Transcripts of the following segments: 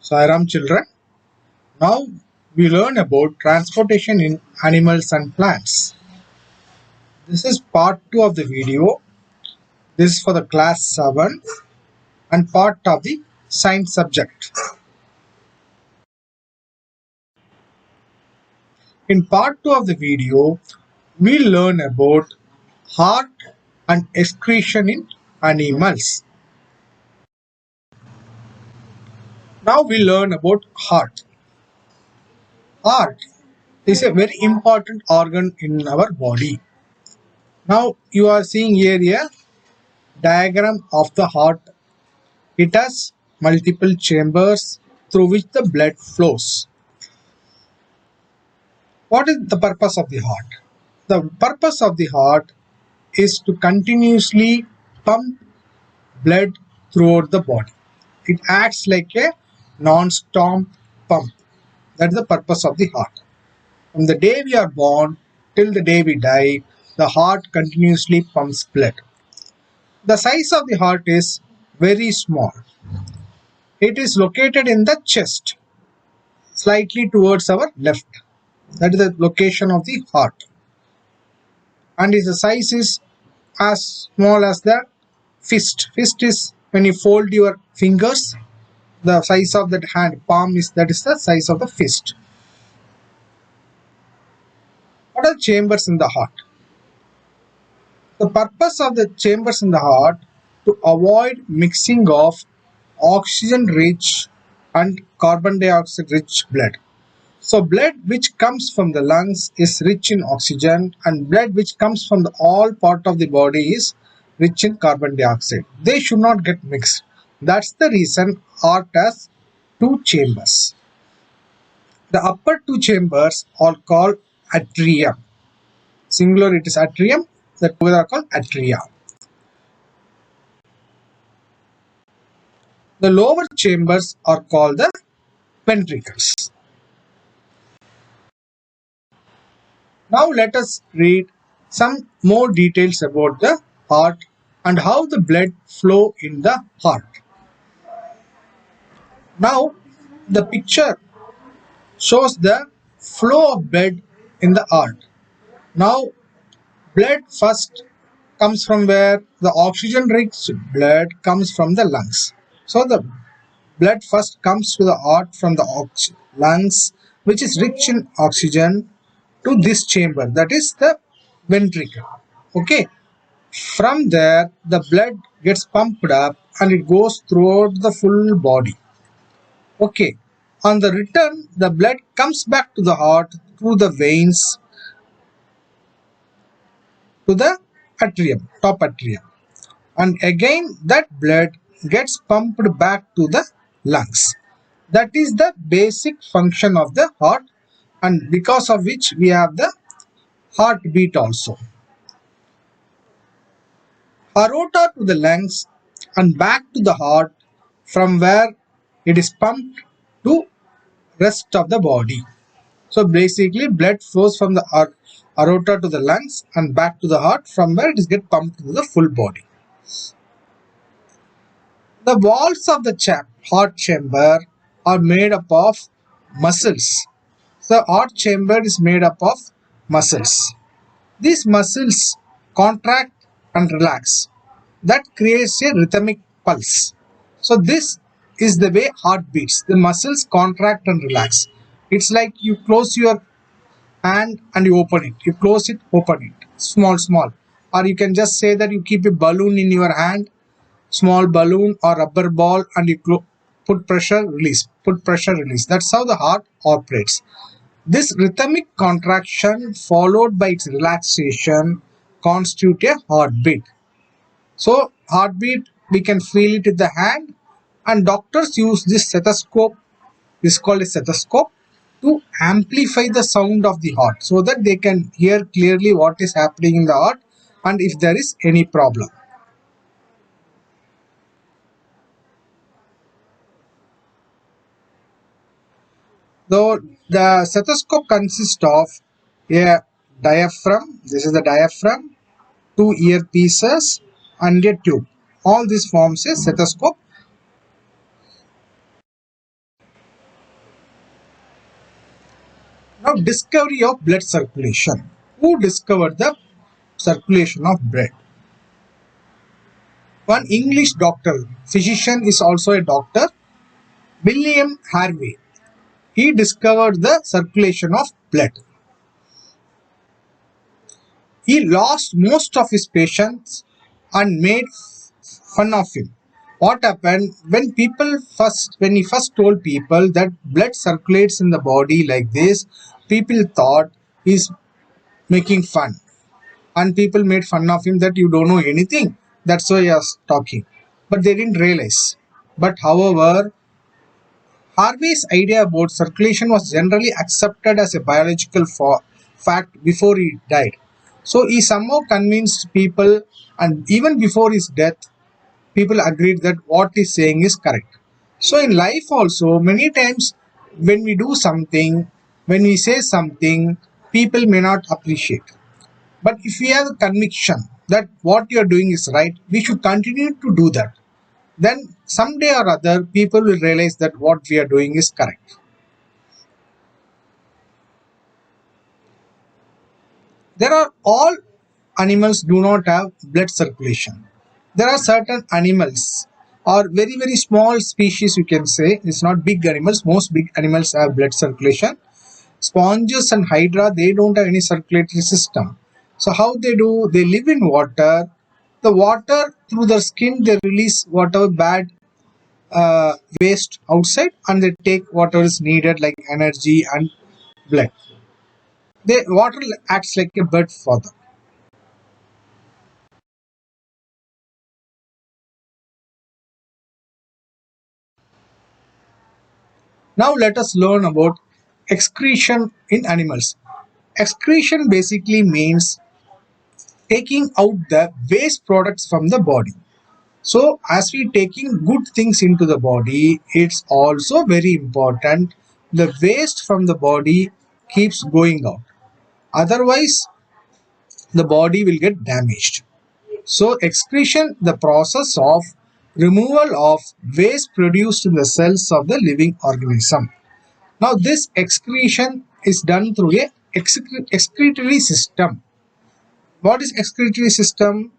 Sairam children, now we learn about transportation in animals and plants. This is part 2 of the video. This is for the class 7 and part of the science subject. In part 2 of the video, we learn about heart and excretion in animals. Now we learn about heart. Heart is a very important organ in our body. Now you are seeing here a diagram of the heart. It has multiple chambers through which the blood flows. What is the purpose of the heart? The purpose of the heart is to continuously pump blood throughout the body. It acts like a non-stop pump. That is the purpose of the heart. From the day we are born till the day we die, the heart continuously pumps blood. The size of the heart is very small. It is located in the chest, slightly towards our left. That is the location of the heart. And its size is as small as the fist. Fist is when you fold your fingers, the size of that hand, palm is that is the size of the fist. What are chambers in the heart? The purpose of the chambers in the heart to avoid mixing of oxygen rich and carbon dioxide rich blood. So blood which comes from the lungs is rich in oxygen and blood which comes from the all part of the body is rich in carbon dioxide. They should not get mixed. That's the reason heart has two chambers. The upper two chambers are called atrium. Singular it is atrium, the two are called atria. The lower chambers are called the ventricles. Now let us read some more details about the heart and how the blood flow in the heart. Now the picture shows the flow of blood in the heart. Now blood first comes from where? The oxygen rich blood comes from the lungs. So the blood first comes to the heart from the lungs, which is rich in oxygen, to this chamber, that is the ventricle. Okay, from there the blood gets pumped up and it goes throughout the full body. Okay, on the return the blood comes back to the heart through the veins to the atrium, top atrium, and again that blood gets pumped back to the lungs. That is the basic function of the heart, and because of which we have the heartbeat also. Aorta to the lungs and back to the heart, from where it is pumped to rest of the body. So basically blood flows from the aorta to the lungs and back to the heart, from where it is get pumped to the full body. The walls of the heart chamber are made up of muscles. The heart chamber is made up of muscles. These muscles contract and relax. That creates a rhythmic pulse. So this is the way heart beats. The muscles contract and relax. It's like you close your hand and you open it. You close it, open it. Small, small. Or you can just say that you keep a balloon in your hand, small balloon or rubber ball, and you put pressure, release. Put pressure, release. That's how the heart operates. This rhythmic contraction followed by its relaxation constitute a heartbeat. So heartbeat we can feel it in the hand, and doctors use this stethoscope, this is called a stethoscope, to amplify the sound of the heart so that they can hear clearly what is happening in the heart and if there is any problem. Though the stethoscope consists of a diaphragm, this is the diaphragm, two earpieces and a tube. All this forms a stethoscope. Now, discovery of blood circulation. Who discovered the circulation of blood? One English doctor, physician is also a doctor, William Harvey. He discovered the circulation of blood. He lost most of his patients and made fun of him. What happened when he first told people that blood circulates in the body like this, people thought he's making fun. And people made fun of him that you don't know anything. That's why you're talking. But they didn't realize. But however, Harvey's idea about circulation was generally accepted as a biological fact before he died. So he somehow convinced people, and even before his death, people agreed that what he's saying is correct. So in life also, many times when we do something, when we say something, people may not appreciate. But if we have a conviction that what you are doing is right, we should continue to do that. Then someday or other, people will realize that what we are doing is correct. There are all animals do not have blood circulation. There are certain animals or very small species, you can say. It's not big animals. Most big animals have blood circulation. Sponges and hydra, they don't have any circulatory system. So how they do? They live in water. The water, through their skin, they release whatever bad waste outside, and they take whatever is needed like energy and blood. The water acts like a bed for them. Now let us learn about excretion in animals. Excretion basically means taking out the waste products from the body. So as we taking good things into the body, it's also very important the waste from the body keeps going out. Otherwise, the body will get damaged. So excretion, the process of removal of waste produced in the cells of the living organism. Now this excretion is done through a excretory system. What is excretory system?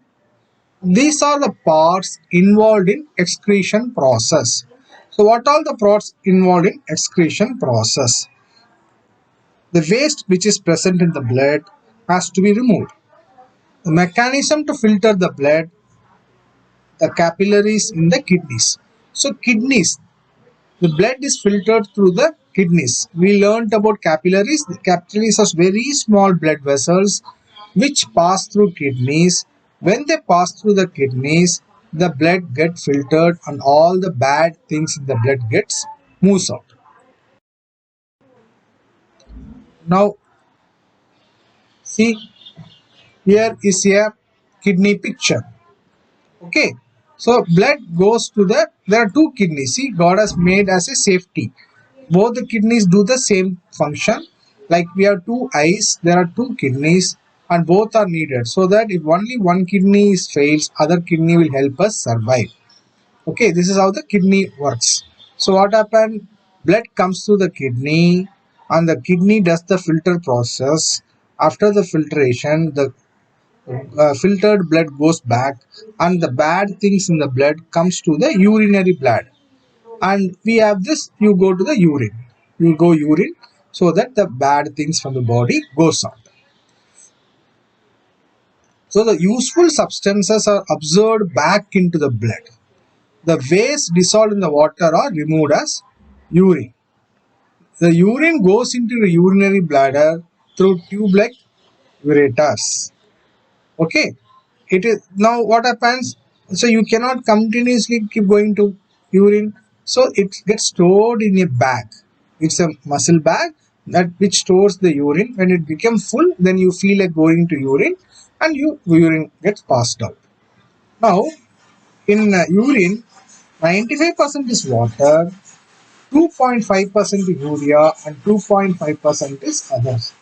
These are the parts involved in excretion process. So what are the parts involved in excretion process? The waste which is present in the blood has to be removed. The mechanism to filter the blood, the capillaries in the kidneys. So kidneys, the blood is filtered through the kidneys. We learned about capillaries. The capillaries are very small blood vessels which pass through kidneys. When they pass through the kidneys, the blood gets filtered and all the bad things in the blood gets moves out. Now see, here is a kidney picture. Okay, so blood goes to there are two kidneys. See, God has made as a safety. Both the kidneys do the same function. Like we have two eyes, there are two kidneys, and both are needed, so that if only one kidney is fails, other kidney will help us survive. Okay, this is how the kidney works. So what happened? Blood comes to the kidney, and the kidney does the filter process. After the filtration, the filtered blood goes back, and the bad things in the blood comes to the urinary bladder. And we have this, you go to the urine, you go urine, so that the bad things from the body goes out. So the useful substances are absorbed back into the blood. The waste dissolved in the water are removed as urine. The urine goes into the urinary bladder through tube like ureters. Okay, it is now what happens. So you cannot continuously keep going to urine, so it gets stored in a bag. It's a muscle bag that which stores the urine. When it becomes full, then you feel like going to urine, and urine gets passed out. Now in urine, 95% is water, 2.5% urea, and 2.5% is others.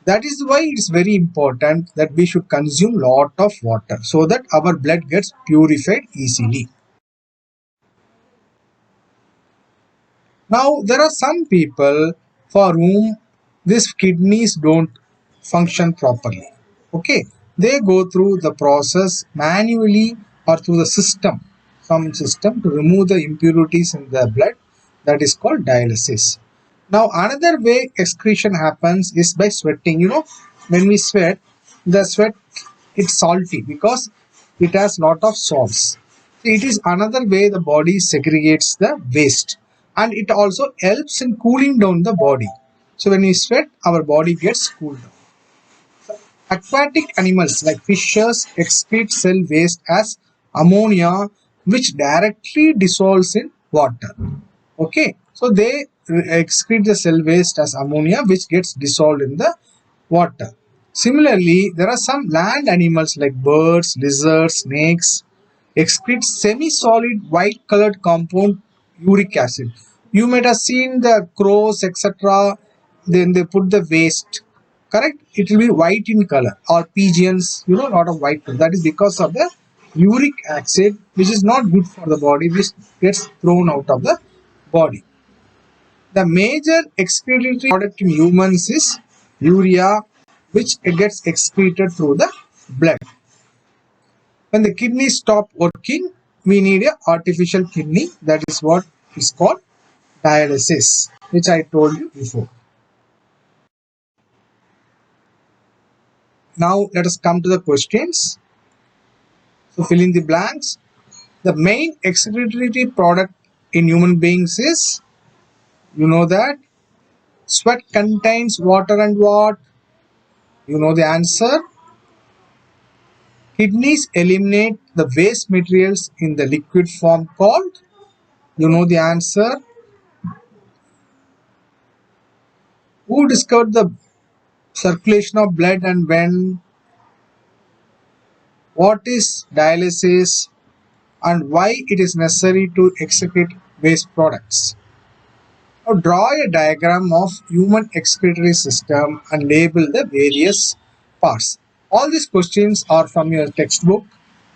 That is why it's very important that we should consume lot of water so that our blood gets purified easily. Now there are some people for whom these kidneys don't function properly. Okay, they go through the process manually or through the system, some system, to remove the impurities in the blood. That is called dialysis. Now another way excretion happens is by sweating. When we sweat, the sweat, it's salty because it has lot of salts. It is another way the body segregates the waste, and it also helps in cooling down the body. So when we sweat, our body gets cooled down. Aquatic animals like fishes excrete cell waste as ammonia, which directly dissolves in water. Okay, so they excrete the cell waste as ammonia, which gets dissolved in the water. Similarly, there are some land animals like birds, lizards, snakes excrete semi-solid white colored compound, uric acid. You might have seen the crows, etc. Then they put the waste. Correct? It will be white in color. Or pigeons, a lot of white color. That is because of the uric acid, which is not good for the body, which gets thrown out of the body. The major excretory product in humans is urea, which gets excreted through the blood. When the kidneys stop working, we need a artificial kidney. That is what is called dialysis, which I told you before. Now let us come to the questions. So fill in the blanks. The main excretory product in human beings is, that sweat contains water and what? You know the answer. Kidneys eliminate the waste materials in the liquid form called, you know the answer. Who discovered the circulation of blood and when? What is dialysis and why it is necessary to excrete waste products? Now draw a diagram of human excretory system and label the various parts. All these questions are from your textbook,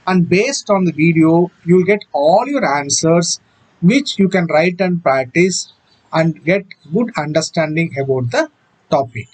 and based on the video you will get all your answers, which you can write and practice and get good understanding about the topic.